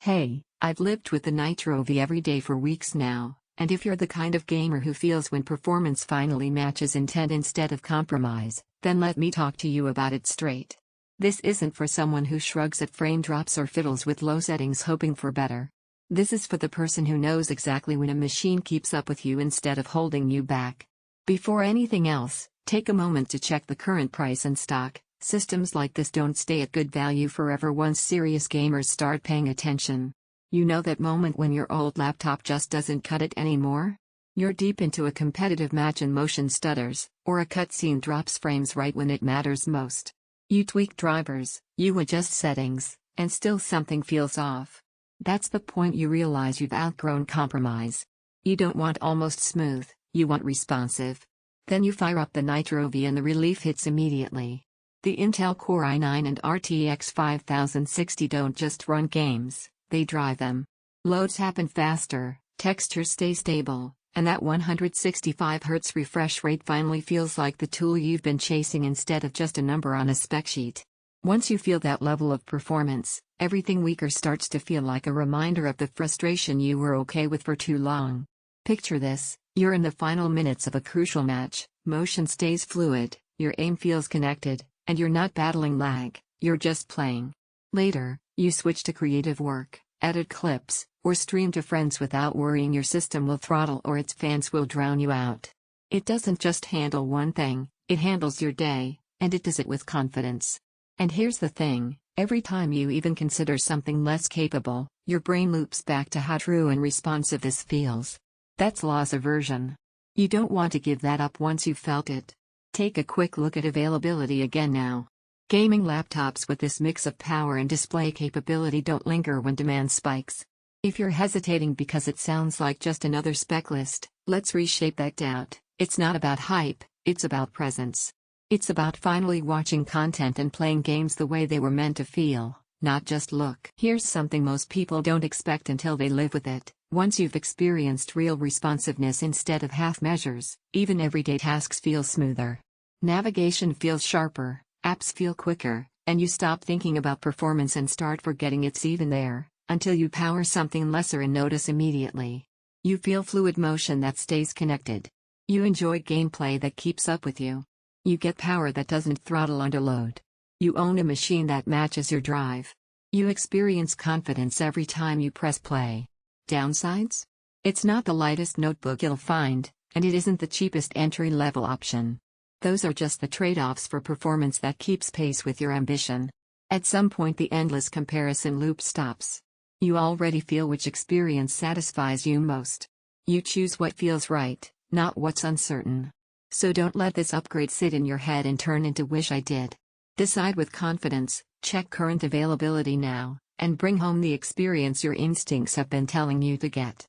Hey, I've lived with the Nitro V every day for weeks now, and if you're the kind of gamer who feels when performance finally matches intent instead of compromise, then let me talk to you about it straight. This isn't for someone who shrugs at frame drops or fiddles with low settings hoping for better. This is for the person who knows exactly when a machine keeps up with you instead of holding you back. Before anything else, take a moment to check the current price and stock. Systems like this don't stay at good value forever once serious gamers start paying attention. You know that moment when your old laptop just doesn't cut it anymore? You're deep into a competitive match and motion stutters, or a cutscene drops frames right when it matters most. You tweak drivers, you adjust settings, and still something feels off. That's the point you realize you've outgrown compromise. You don't want almost smooth, you want responsive. Then you fire up the Nitro V and the relief hits immediately. The Intel Core i9 and RTX 5060 don't just run games, they drive them. Loads happen faster, textures stay stable, and that 165Hz refresh rate finally feels like the tool you've been chasing instead of just a number on a spec sheet. Once you feel that level of performance, everything weaker starts to feel like a reminder of the frustration you were okay with for too long. Picture this: you're in the final minutes of a crucial match, motion stays fluid, your aim feels connected, and you're not battling lag, you're just playing. Later, you switch to creative work, edit clips, or stream to friends without worrying your system will throttle or its fans will drown you out. It doesn't just handle one thing, it handles your day, and it does it with confidence. And here's the thing, every time you even consider something less capable, your brain loops back to how true and responsive this feels. That's loss aversion. You don't want to give that up once you've felt it. Take a quick look at availability again now. Gaming laptops with this mix of power and display capability don't linger when demand spikes. If you're hesitating because it sounds like just another spec list, let's reshape that doubt. It's not about hype, it's about presence. It's about finally watching content and playing games the way they were meant to feel, not just look. Here's something most people don't expect until they live with it. Once you've experienced real responsiveness instead of half measures, even everyday tasks feel smoother. Navigation feels sharper, apps feel quicker, and you stop thinking about performance and start forgetting it's even there, until you power something lesser and notice immediately. You feel fluid motion that stays connected. You enjoy gameplay that keeps up with you. You get power that doesn't throttle under load. You own a machine that matches your drive. You experience confidence every time you press play. Downsides? It's not the lightest notebook you'll find, and it isn't the cheapest entry-level option. Those are just the trade-offs for performance that keeps pace with your ambition. At some point the endless comparison loop stops. You already feel which experience satisfies you most. You choose what feels right, not what's uncertain. So don't let this upgrade sit in your head and turn into "wish I did." Decide with confidence, check current availability now, and bring home the experience your instincts have been telling you to get.